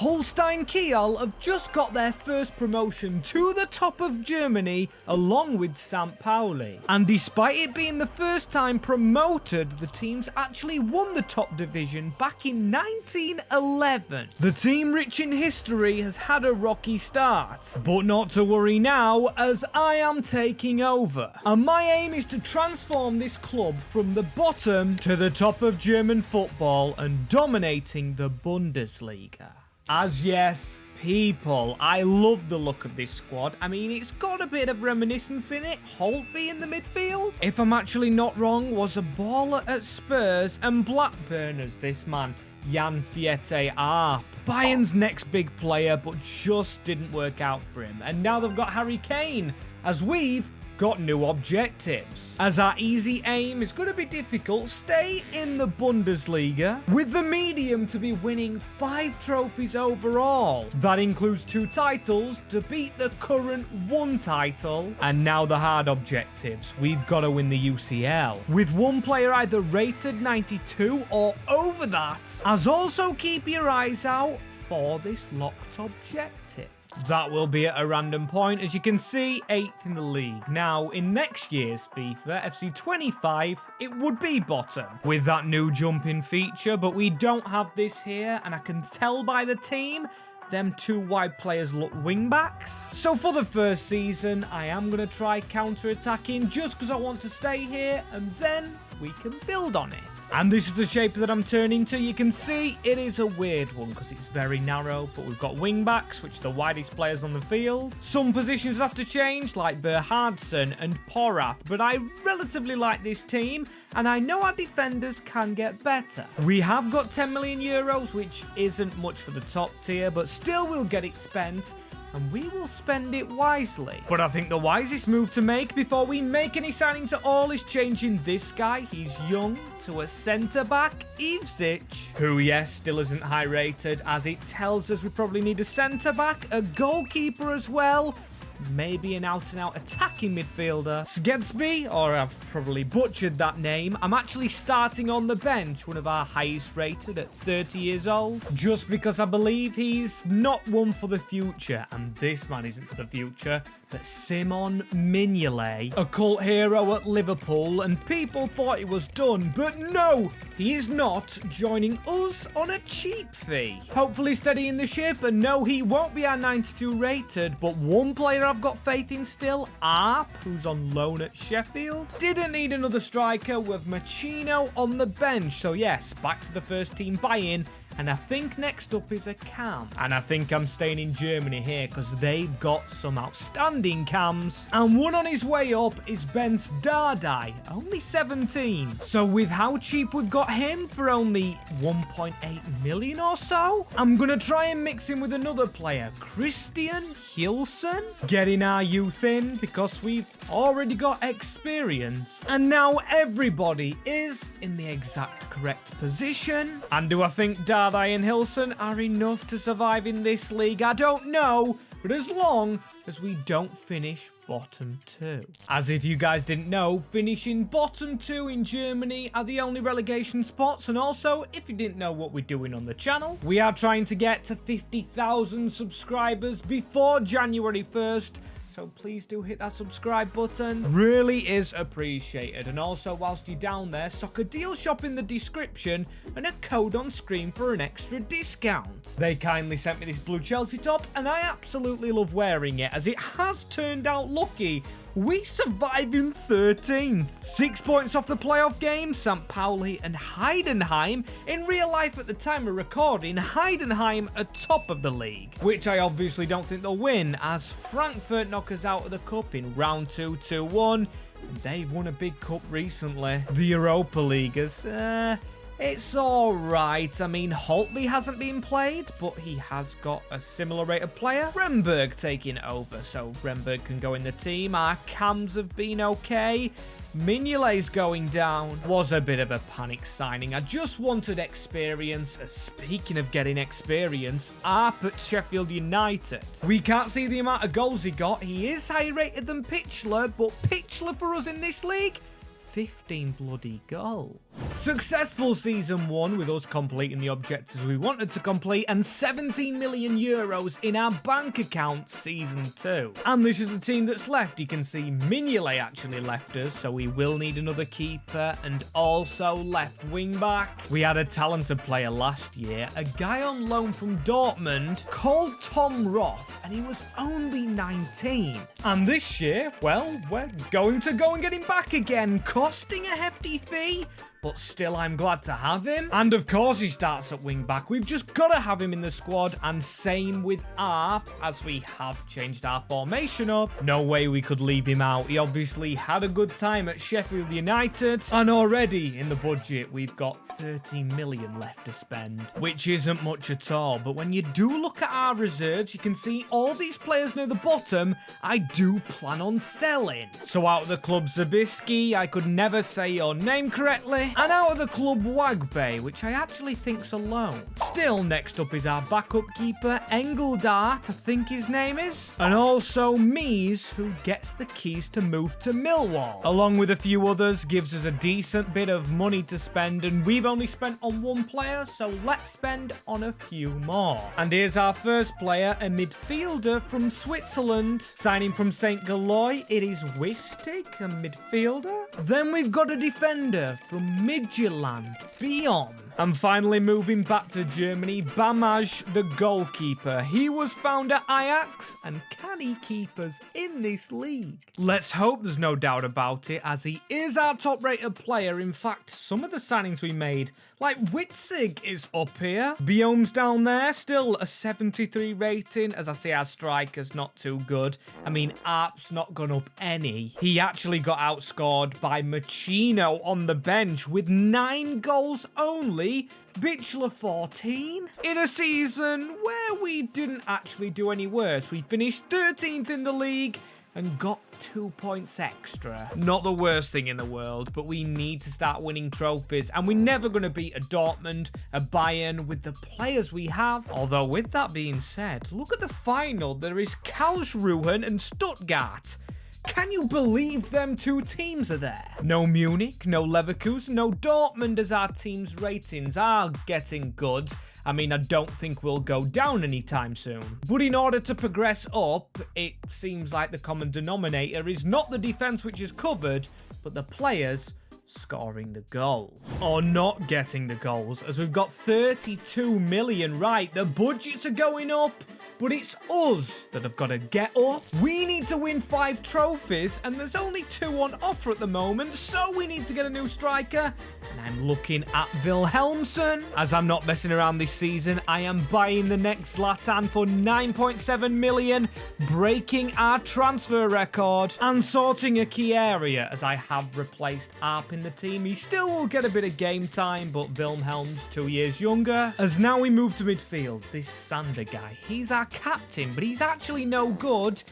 Holstein Kiel have just got their first promotion to the top of Germany along with St. Pauli. And despite it being the first time promoted, the teams actually won the top division back in 1911. The team rich in history has had a rocky start, but not to worry now as I am taking over. And my aim is to transform this club from the bottom to the top of German football and dominating the Bundesliga. As yes, people, I love the look of this squad. I mean, it's got a bit of reminiscence in it. Holtby in the midfield, if I'm actually not wrong, was a baller at Spurs, and Blackburn as this man, Jan Fiete Arp. Bayern's next big player, but just didn't work out for him. And now they've got Harry Kane, as we've got new objectives. As our easy aim is going to be difficult, stay in the Bundesliga, with the medium to be winning 5 trophies overall. That includes 2 titles to beat the current 1 title. And now the hard objectives. We've got to win the UCL, with 1 player either rated 92 or over that. As also keep your eyes out for this locked objective. That will be at a random point, as you can see, 8th in the league. Now, in next year's FIFA FC 25, it would be bottom, with that new jumping feature, but we don't have this here, and I can tell by the team, them 2 wide players look wing-backs. So for the first season, I am going to try counter-attacking just because I want to stay here, and then we can build on it. And this is the shape that I'm turning to. You can see it is a weird one because it's very narrow, but we've got wing backs, which are the widest players on the field. Some positions have to change, like Berhardsen and Porath, but I relatively like this team, and I know our defenders can get better. We have got 10 million euros, which isn't much for the top tier, but still we'll get it spent, and we will spend it wisely. But I think the wisest move to make before we make any signings at all is changing this guy. He's young, to a centre-back, Ivsic, who, yes, still isn't high rated, as it tells us we probably need a centre-back, a goalkeeper as well, maybe an out-and-out attacking midfielder. Skedsby, or I've probably butchered that name. I'm actually starting on the bench, one of our highest rated at 30 years old, just because I believe he's not one for the future, and this man isn't for the future, but Simon Mignolet, a cult hero at Liverpool, and people thought he was done, but no, he is not, joining us on a cheap fee. Hopefully steadying the ship, and no, he won't be our 92 rated, but one player I've got faith in still, Arp, who's on loan at Sheffield. Didn't need another striker with Machino on the bench, so yes, back to the first team buy-in. And I think next up is a cam. And I think I'm staying in Germany here because they've got some outstanding cams. And one on his way up is Ben's Dardai, only 17. So with how cheap we've got him for only 1.8 million or so, I'm going to try and mix him with another player, Christian Hilson. Getting our youth in because we've already got experience. And now everybody is in the exact correct position. And do I think Dardai and Hilson are enough to survive in this league? I don't know, but as long as we don't finish bottom 2. As if you guys didn't know, finishing bottom 2 in Germany are the only relegation spots, and also, if you didn't know what we're doing on the channel, we are trying to get to 50,000 subscribers before January 1st. So please do hit that subscribe button. Really is appreciated. And also, whilst you're down there, Soccer Deal Shop in the description and a code on screen for an extra discount. They kindly sent me this blue Chelsea top, and I absolutely love wearing it, as it has turned out lucky. We survive in 13th. 6 points off the playoff game, St. Pauli and Heidenheim. In real life at the time of recording, Heidenheim are top of the league, which I obviously don't think they'll win, as Frankfurt knock us out of the cup in round 2, 2-1. They've won a big cup recently. The Europa League is, it's alright. I mean, Holtby hasn't been played, but he has got a similar rated player. Remberg taking over, so Remberg can go in the team. Our cams have been okay. Mignolet's going down. Was a bit of a panic signing. I just wanted experience. Speaking of getting experience, Arp at Sheffield United. We can't see the amount of goals he got. He is higher rated than Pitchler, but Pitchler for us in this league, 15 bloody goals. Successful season 1 with us completing the objectives we wanted to complete and 17 million euros in our bank account season 2. And this is the team that's left. You can see Mignolet actually left us, so we will need another keeper and also left wing back. We had a talented player last year, a guy on loan from Dortmund called Tom Roth, and he was only 19. And this year, well, we're going to go and get him back again, costing a hefty fee. But still, I'm glad to have him. And of course, he starts at wing back. We've just got to have him in the squad. And same with Arp, as we have changed our formation up. No way we could leave him out. He obviously had a good time at Sheffield United. And already in the budget, we've got 13 million left to spend, which isn't much at all. But when you do look at our reserves, you can see all these players near the bottom, I do plan on selling. So out of the club Zabisky, I could never say your name correctly. And out of the club Wagbay, which I actually think's a loan. Still, next up is our backup keeper, Engeldart, I think his name is. And also Mies, who gets the keys to move to Millwall. Along with a few others, gives us a decent bit of money to spend, and we've only spent on one player, so let's spend on a few more. And here's our first player, a midfielder from Switzerland. Signing from St. Galois, it is Wistig, a midfielder. Then we've got a defender from Midtjylland, Ballon. And finally moving back to Germany, Bamaj, the goalkeeper. He was found at Ajax, and can he keep us in this league? Let's hope there's no doubt about it, as he is our top-rated player. In fact, some of the signings we made, like Witzig, is up here. Biome's down there, still a 73 rating. As I say, our striker's not too good. I mean, Arp's not gone up any. He actually got outscored by Machino on the bench with 9 goals only. Bichler 14. In a season where we didn't actually do any worse. We finished 13th in the league and got 2 points extra. Not the worst thing in the world, but we need to start winning trophies, and we're never going to beat a Dortmund, a Bayern with the players we have. Although with that being said, look at the final. There is Karlsruhe and Stuttgart. Can you believe them two teams are there? No Munich, no Leverkusen, no Dortmund, as our team's ratings are getting good. I mean, I don't think we'll go down anytime soon. But in order to progress up, it seems like the common denominator is not the defense which is covered, but the players scoring the goal. Or not getting the goals, as we've got 32 million. Right, the budgets are going up, but it's us that have got to get up. We need to win 5 trophies, and there's only 2 on offer at the moment, so we need to get a new striker. And I'm looking at Wilhelmsen. As I'm not messing around this season, I am buying the next Zlatan for 9.7 million, breaking our transfer record, and sorting a key area, as I have replaced Arp in the team. He still will get a bit of game time, but Wilhelm's 2 years younger. As now we move to midfield, this Sander guy, he's our captain, but he's actually no good.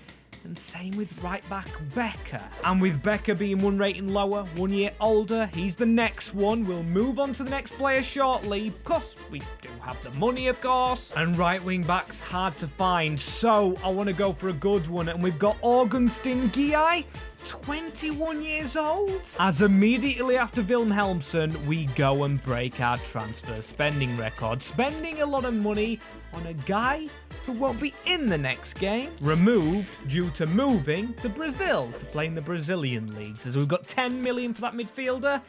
And same with right back Becker. And with Becker being 1 rating lower, 1 year older, he's the next one. We'll move on to the next player shortly, because we do have the money, of course. And right wing back's hard to find, so I want to go for a good one. And we've got Augustin Guy, 21 years old. As immediately after Wilhelmsen, we go and break our transfer spending record, spending a lot of money on a guy who won't be in the next game, removed due to moving to Brazil to play in the Brazilian leagues. As we've got 10 million for that midfielder,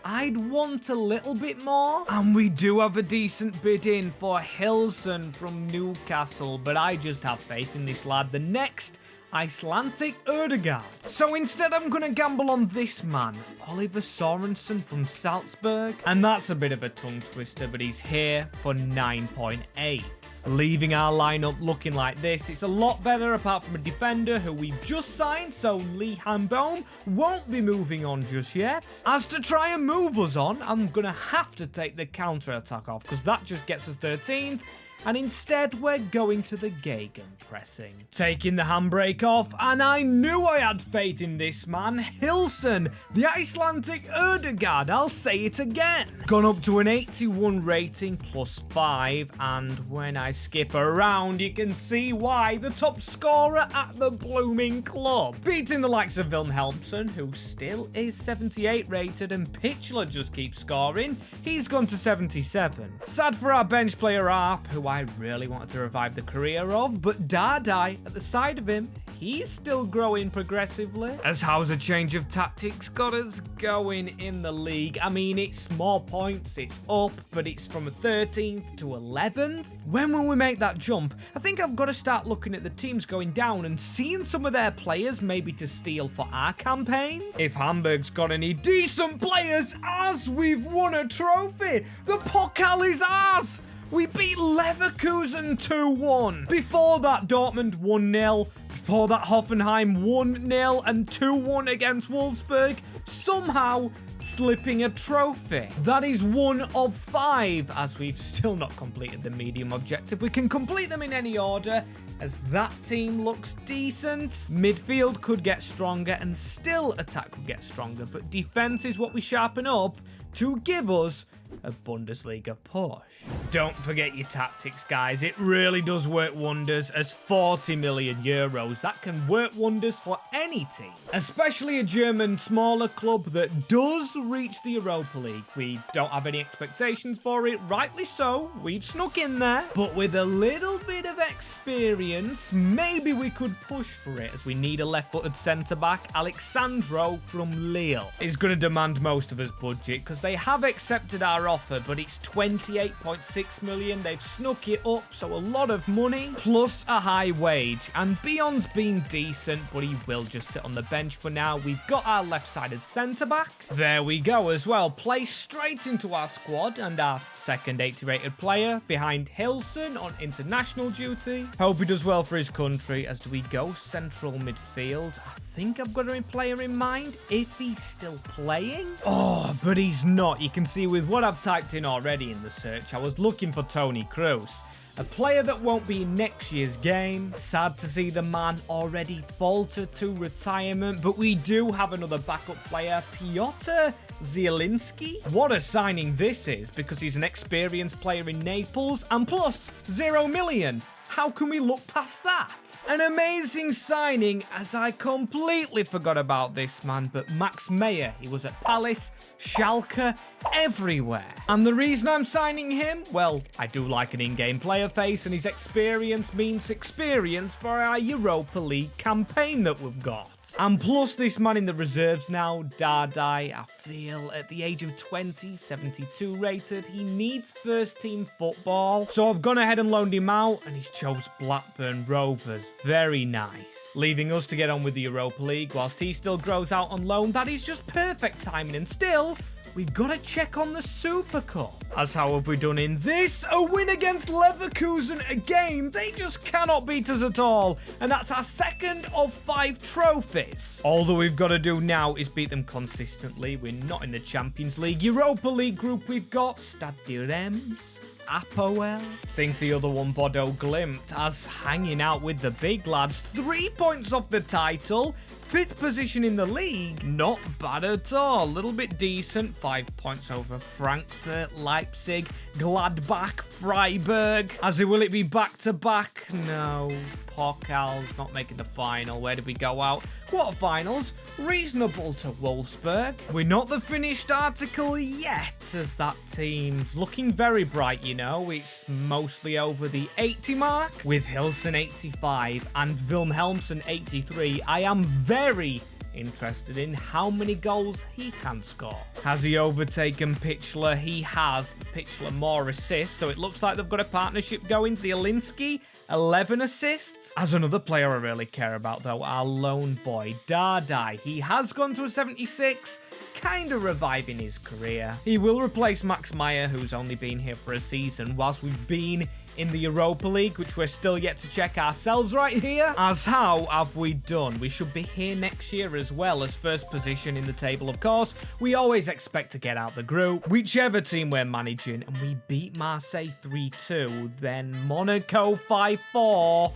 I'd want a little bit more. And we do have a decent bid in for Hilson from Newcastle, but I just have faith in this lad. The next Icelandic Ødegaard. So instead I'm going to gamble on this man, Oliver Sorensen from Salzburg. And that's a bit of a tongue twister, but he's here for 9.8. Leaving our lineup looking like this. It's a lot better apart from a defender who we've just signed, so Lee Hanbohm won't be moving on just yet. As to try and move us on, I'm going to have to take the counter-attack off, because that just gets us 13th. and instead we're going to the gegenpressing. Taking the handbrake off, and I knew I had faith in this man, Hilson, the Icelandic Ødegaard, I'll say it again. Gone up to an 81 rating +5, and when I skip around you can see why, the top scorer at the blooming club. Beating the likes of Wilhelmsen, who still is 78 rated, and Pitchler just keeps scoring, he's gone to 77. Sad for our bench player Arp, who I really wanted to revive the career of, but Dardai at the side of him, he's still growing progressively. As how's a change of tactics got us going in the league? I mean, it's more points, it's up, but it's from 13th to 11th. When will we make that jump? I think I've got to start looking at the teams going down and seeing some of their players maybe to steal for our campaigns. If Hamburg's got any decent players, as we've won a trophy, the Pokal is ours! We beat Leverkusen 2-1. Before that, Dortmund 1-0. Before that, Hoffenheim 1-0 and 2-1 against Wolfsburg. Somehow slipping a trophy. That is 1 of 5, as we've still not completed the medium objective. We can complete them in any order, as that team looks decent. Midfield could get stronger, and still attack could get stronger, but defense is what we sharpen up to give us a Bundesliga push. Don't forget your tactics, guys. It really does work wonders, as 40 million euros, that can work wonders for any team, especially a German smaller club that does reach the Europa League. We don't have any expectations for it, rightly so, we've snuck in there, but with a little bit of experience, maybe we could push for it, as we need a left-footed centre-back. Alexandro from Lille is going to demand most of his budget, because they have accepted our offer, but it's 28.6 million. They've snuck it up, so a lot of money plus a high wage. And Bion's been decent, but he will just sit on the bench for now. We've got our left-sided centre-back. There we go as well. Placed straight into our squad, and our second 80-rated player behind Hilson on international duty. Hope he does well for his country. As do we go central midfield? I think I've got a player in mind, if he's still playing. Oh, but he's not. You can see with what I've typed in already in the search, I was looking for Toni Kroos, a player that won't be in next year's game. Sad to see the man already falter to retirement, but we do have another backup player, Piotr Zielinski. What a signing this is, because he's an experienced player in Naples, and plus 0 million. How can we look past that? An amazing signing, as I completely forgot about this man, but Max Meyer, he was at Palace, Schalke, everywhere. And the reason I'm signing him? Well, I do like an in-game player face, and his experience means experience for our Europa League campaign that we've got. And plus this man in the reserves now, Dardai, I feel at the age of 20, 72 rated, he needs first team football. So I've gone ahead and loaned him out, and he's chose Blackburn Rovers. Very nice. Leaving us to get on with the Europa League whilst he still grows out on loan. That is just perfect timing, and still, we've got to check on the Super Cup. As how have we done in this? A win against Leverkusen again. They just cannot beat us at all. And that's our second of 5 trophies. All that we've got to do now is beat them consistently. We're not in the Champions League. Europa League group we've got Stade Reims, Apoel. Think the other one, Bodo Glimt, as hanging out with the big lads. 3 points off the title. 5th position in the league, not bad at all. A little bit decent. 5 points over Frankfurt, Leipzig, Gladbach, Freiburg. As will it be back-to-back? No. Pokal's not making the final. Where did we go out? Quarterfinals. Reasonable to Wolfsburg. We're not the finished article yet, as that team's looking very bright, you know. It's mostly over the 80 mark, with Hilson 85 and Wilhelmsen 83. I am very interested in how many goals he can score. Has he overtaken Pitchler? He has. Pitchler more assists, so it looks like they've got a partnership going. Zielinski, 11 assists. As another player I really care about, though, our lone boy, Dardai. He has gone to a 76, kind of reviving his career. He will replace Max Meyer, who's only been here for a season, whilst we've been in the Europa League, which we're still yet to check ourselves right here. As how have we done? We should be here next year as well as first position in the table, of course. We always expect to get out the group, whichever team we're managing, and we beat Marseille 3-2, then Monaco 5-4,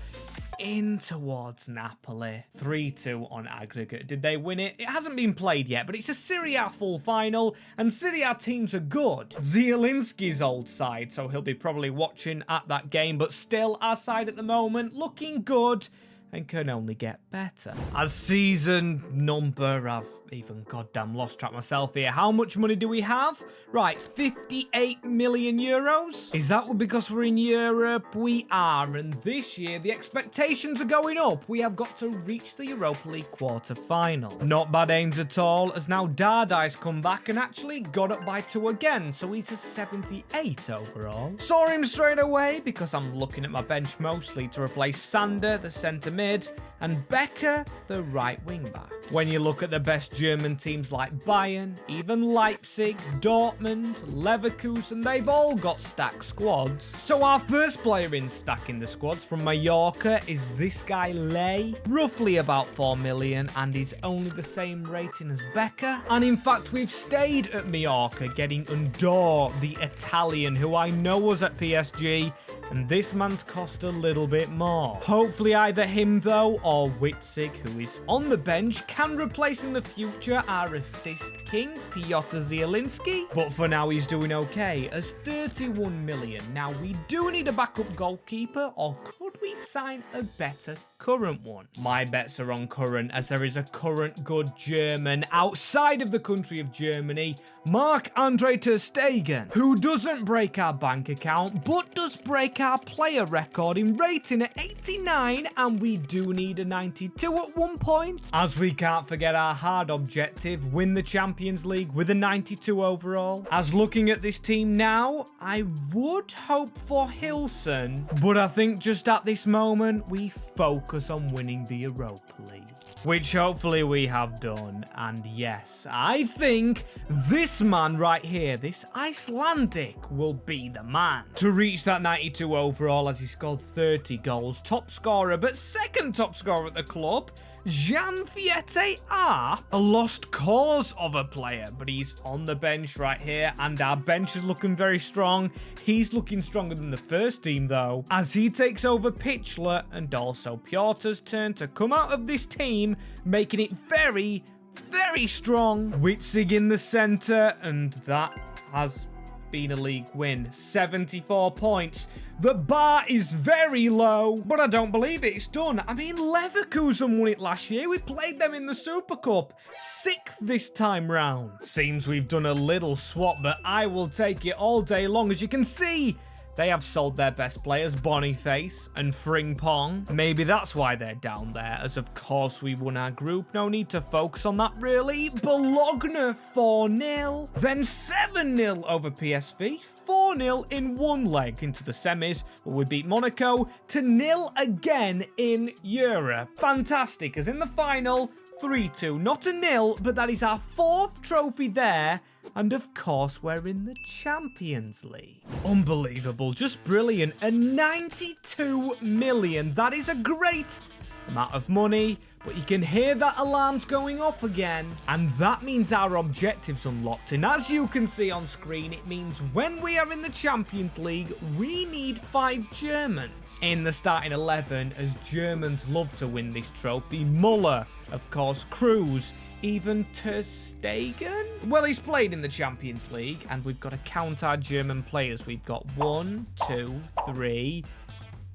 in towards Napoli. 3-2 on aggregate. Did they win it? It hasn't been played yet, but it's a Serie A full final, and Serie A teams are good. Zielinski's old side, so he'll be probably watching at that game, but still, our side at the moment, looking good, and can only get better. As season number, I've even goddamn lost track myself here. How much money do we have? Right, 58 million euros. Is that because we're in Europe? We are, and this year the expectations are going up. We have got to reach the Europa League quarter-final. Not bad aims at all, as now Dardai's come back and actually got up by 2 again, so he's a 78 overall. Saw him straight away because I'm looking at my bench mostly to replace Sander, the centre mid, and Becker, the right wing back. When you look at the best German teams like Bayern, even Leipzig, Dortmund, Leverkusen, they've all got stacked squads. So our first player in stacking the squads from Mallorca is this guy Lay, roughly about 4 million, and he's only the same rating as Becker. And in fact, we've stayed at Mallorca getting Ndor, the Italian, who I know was at PSG, and this man's cost a little bit more. Hopefully either him though, or Witzig, who is on the bench, can replace in the future our assist king, Piotr Zielinski. But for now, he's doing okay, as 31 million. Now, we do need a backup goalkeeper, or could we sign a better current one? My bets are on current, as there is a current good German outside of the country of Germany, Marc-Andre ter Stegen, who doesn't break our bank account, but does break our player record in rating at 89, and we do need a 92 at one point, as we can't forget our hard objective, win the Champions League with a 92 overall. As looking at this team now, I would hope for Hilson, but I think just at this moment, we focus on winning the Europa League, which hopefully we have done. And yes, I think this man right here, this Icelandic, will be the man to reach that 92 overall, as he scored 30 goals, top scorer, but second top scorer at the club, Jan Fiete A lost cause of a player, but he's on the bench right here, and our bench is looking very strong. He's looking stronger than the first team though, as he takes over Pitchler, and also Piotr's turn to come out of this team, making it very, very strong. Witzig in the centre, and that has been a league win. 74 points. The bar is very low, but I don't believe it. It's done. I mean, Leverkusen won it last year. We played them in the Super Cup. 6th this time round. Seems we've done a little swap, but I will take it all day long. As you can see, they have sold their best players, Boniface and Frimpong. Maybe that's why they're down there, as of course we won our group. No need to focus on that really. Bologna 4-0. Then 7-0 over PSV. 4-0 in one leg into the semis, where we beat Monaco to 0 again in Europe. Fantastic, as in the final, 3-2. Not a 0, but that is our 4th trophy there. And of course, we're in the Champions League. Unbelievable, just brilliant. And 92 million, that is a great amount of money, but you can hear that alarm's going off again. And that means our objective's unlocked. And as you can see on screen, it means when we are in the Champions League, we need 5 Germans in the starting 11, as Germans love to win this trophy. Muller, of course, Cruz, even ter Stegen? Well, he's played in the Champions League, and we've got to count our German players. We've got 1, 2, 3,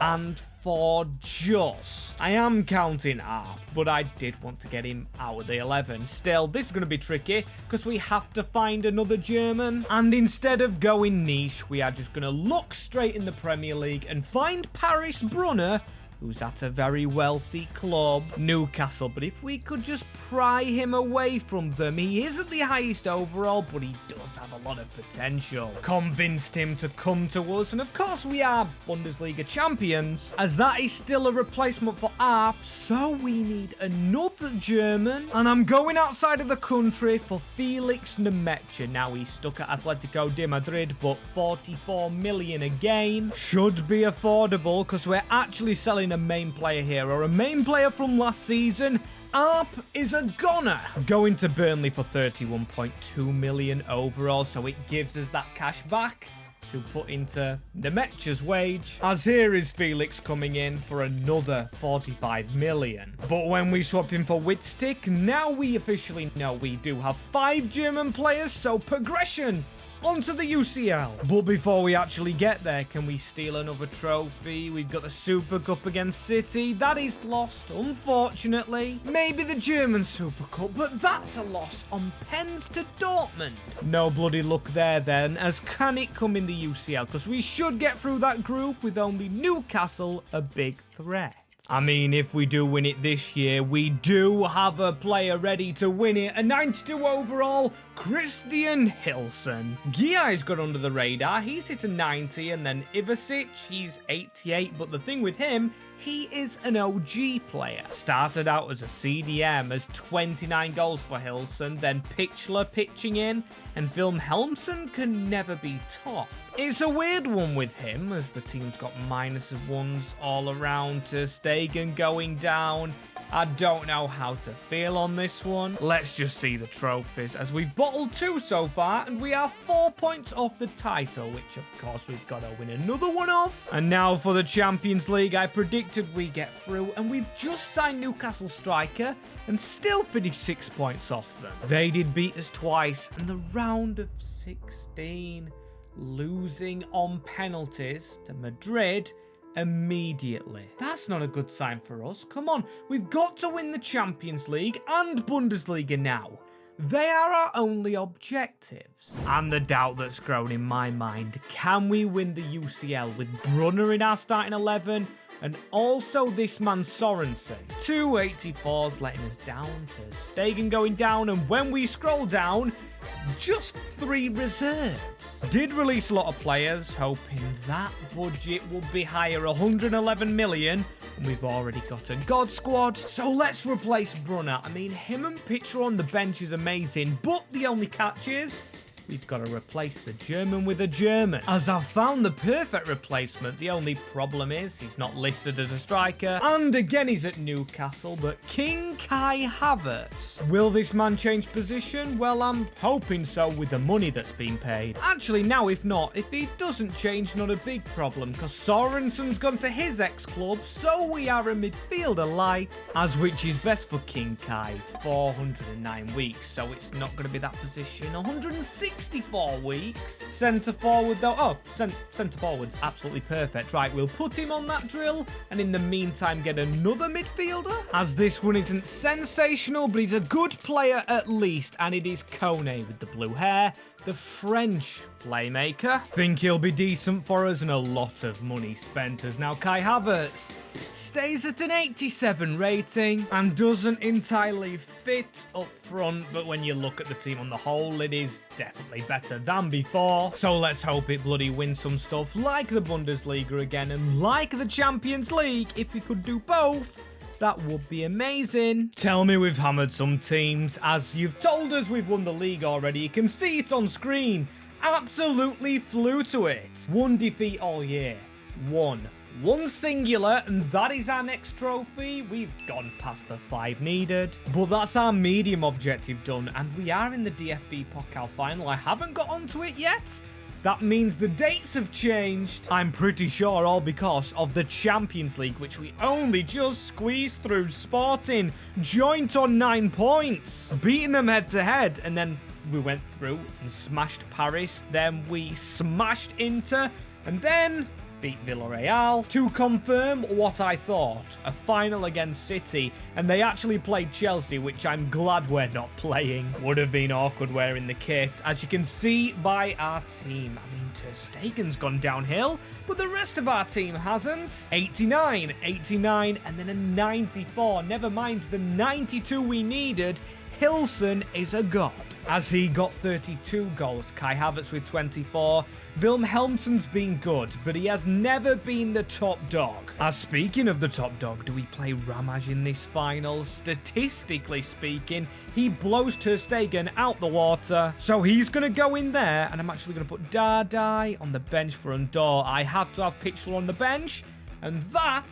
and 4 just. I am counting up, but I did want to get him out of the 11. Still, this is going to be tricky, because we have to find another German. And instead of going niche, we are just going to look straight in the Premier League and find Paris Brunner, who's at a very wealthy club, Newcastle. But if we could just pry him away from them, he isn't the highest overall, but he does have a lot of potential. Convinced him to come to us, and of course we are Bundesliga champions, as that is still a replacement for Arp, so we need another German. And I'm going outside of the country for Felix Nemecha. Now he's stuck at Atletico de Madrid, but 44 million again. Should be affordable, because we're actually selling a main player here, or a main player from last season. Arp is a goner. Going to Burnley for 31.2 million overall, so it gives us that cash back to put into Nemecha's wage, as here is Felix coming in for another 45 million. But when we swap him for Whitstick, now we officially know we do have 5 German players, so progression onto the UCL. But before we actually get there, can we steal another trophy? We've got the Super Cup against City. That is lost, unfortunately. Maybe the German Super Cup, but that's a loss on pens to Dortmund. No bloody luck there then, as can it come in the UCL? Because we should get through that group with only Newcastle a big threat. I mean, if we do win it this year, we do have a player ready to win it. A 92 overall, Christian Hilson. Giai's got under the radar. He's hit a 90, and then Ivasic, he's 88. But the thing with him, he is an OG player. Started out as a CDM, as 29 goals for Hilson, then Pitchler pitching in, and Wilhelmsen can never be top. It's a weird one with him, as the team's got -1s all around to Stegen going down. I don't know how to feel on this one. Let's just see the trophies, as we've bottled 2 so far, and we are 4 points off the title, which of course we've got to win another one off. And now for the Champions League, I predicted we get through, and we've just signed Newcastle striker and still finished 6 points off them. They did beat us twice, and the round of 16, losing on penalties to Madrid immediately. That's not a good sign for us. Come on, we've got to win the Champions League and Bundesliga now. They are our only objectives. And the doubt that's grown in my mind, can we win the UCL with Brunner in our starting 11? And also this man Sorensen. 284s letting us down to Stegen going down, and when we scroll down, just 3 reserves. Did release a lot of players, hoping that budget would be higher, 111 million, and we've already got a God squad. So let's replace Brunner. I mean, him and Pitcher on the bench is amazing, but the only catch is we've got to replace the German with a German. As I've found the perfect replacement, the only problem is he's not listed as a striker. And again, he's at Newcastle, but King Kai Havertz. Will this man change position? Well, I'm hoping so with the money that's been paid. Actually, now if not, if he doesn't change, not a big problem, because Sorensen's gone to his ex-club, so we are a midfielder light. As which is best for King Kai, 409 weeks, so it's not going to be that position. 164 weeks. Centre forward though. Oh, centre forward's absolutely perfect. Right, we'll put him on that drill, and in the meantime get another midfielder. As this one isn't sensational, but he's a good player at least, and it is Kone with the blue hair, the French playmaker. Think he'll be decent for us, and a lot of money spent, as now Kai Havertz stays at an 87 rating and doesn't entirely fit up front, but when you look at the team on the whole, it is definitely better than before. So let's hope it bloody wins some stuff like the Bundesliga again, and like the Champions League. If we could do both, that would be amazing. Tell me we've hammered some teams, as you've told us we've won the league already. You can see it on screen. Absolutely flew to it. 1 defeat all year. One singular, and that is our next trophy. We've gone past the 5 needed, but that's our medium objective done, and we are in the DFB Pokal final. I haven't got onto it yet. That means the dates have changed. I'm pretty sure all because of the Champions League, which we only just squeezed through. Sporting joint on 9 points, beating them head to head, and then we went through and smashed Paris. Then we smashed Inter, and then beat Villarreal. To confirm what I thought, a final against City, and they actually played Chelsea, which I'm glad we're not playing. Would have been awkward wearing the kit, as you can see by our team. I mean, Ter Stegen's gone downhill, but the rest of our team hasn't. 89, 89, and then a 94. Never mind the 92 we needed. Hilson is a god, as he got 32 goals, Kai Havertz with 24. Wilhelmsen's been good, but he has never been the top dog. As speaking of the top dog, do we play Ramaj in this final? Statistically speaking, he blows Ter Stegen out the water. So he's going to go in there, and I'm actually going to put Dardai on the bench for Undor. I have to have Pitchler on the bench, and that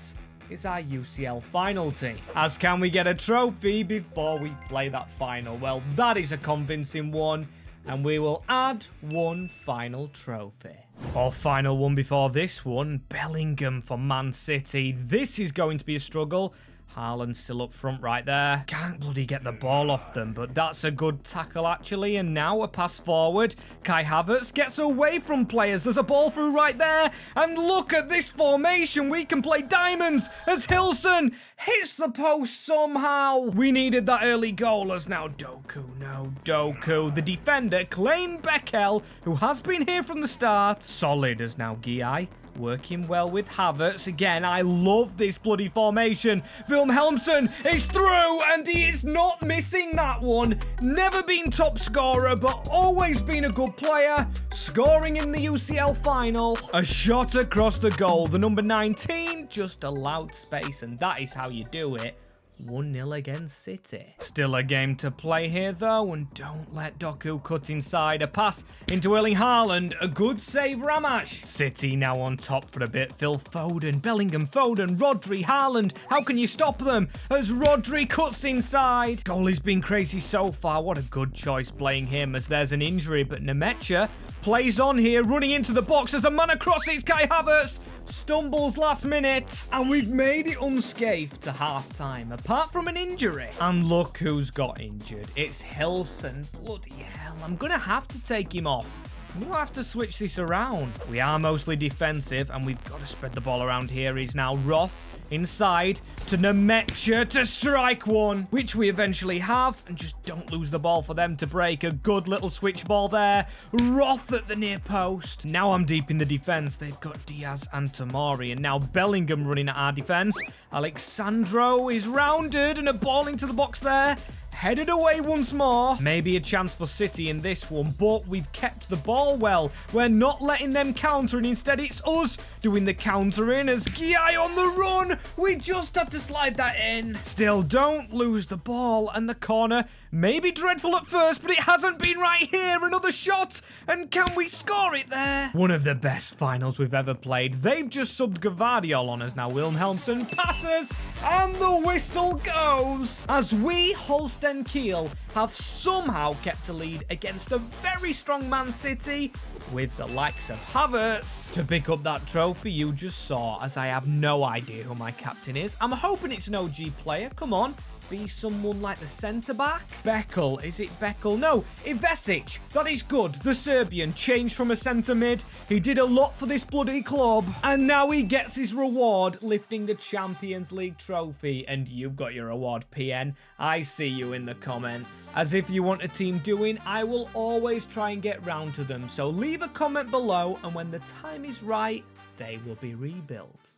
is our UCL final team. As can we get a trophy before we play that final? Well, that is a convincing one, and we will add one final trophy. Our final one before this one, Bellingham for Man City. This is going to be a struggle. Haaland's still up front right there. Can't bloody get the ball off them, but that's a good tackle actually. And now a pass forward. Kai Havertz gets away from players. There's a ball through right there. And look at this formation. We can play diamonds as Hilson hits the post somehow. We needed that early goal as now Doku. No, Doku. The defender, Klein Beckel, who has been here from the start. Solid as now Guy. Working well with Havertz. Again, I love this bloody formation. Wilhelmsen is through, and he is not missing that one. Never been top scorer, but always been a good player. Scoring in the UCL final. A shot across the goal. The number 19 just allowed space, and that is how you do it. 1-0 against City. Still a game to play here though, and don't let Doku cut inside. A pass into Erling Haaland. A good save, Ramash. City now on top for a bit. Phil Foden, Bellingham, Foden, Rodri, Haaland. How can you stop them as Rodri cuts inside? Goalie's been crazy so far. What a good choice playing him as there's an injury, but Nemecha plays on here, running into the box as a man across. It's Kai Havertz. Stumbles last minute, and we've made it unscathed to half-time, apart from an injury. And look who's got injured. It's Hilson. Bloody hell, I'm gonna have to take him off. We'll have to switch this around. We are mostly defensive, and we've got to spread the ball around here. He's now Roth inside to Nemecha to strike one, which we eventually have, and just don't lose the ball for them to break. A good little switch ball there. Roth at the near post. Now I'm deep in the defense. They've got Diaz and Tomori, and now Bellingham running at our defense. Alexandro is rounded, and a ball into the box there. Headed away once more. Maybe a chance for City in this one, but we've kept the ball well. We're not letting them counter, and instead it's us doing the countering as Guy on the run. We just had to slide that in. Still, don't lose the ball, and the corner may be dreadful at first, but it hasn't been right here. Another shot, and can we score it there? One of the best finals we've ever played. They've just subbed Gvardiol on us now. Wilhelmsen passes, and the whistle goes as we, Holstein Kiel, have somehow kept a lead against a very strong Man City with the likes of Havertz to pick up that trophy you just saw, as I have no idea who my captain is. I'm hoping it's an OG player. Come on. Be someone like the centre-back? Beckel. Is it Beckel? No, Ivesic. That is good. The Serbian changed from a centre-mid. He did a lot for this bloody club. And now he gets his reward, lifting the Champions League trophy. And you've got your reward, PN. I see you in the comments. As if you want a team doing, I will always try and get round to them. So leave a comment below, and when the time is right, they will be rebuilt.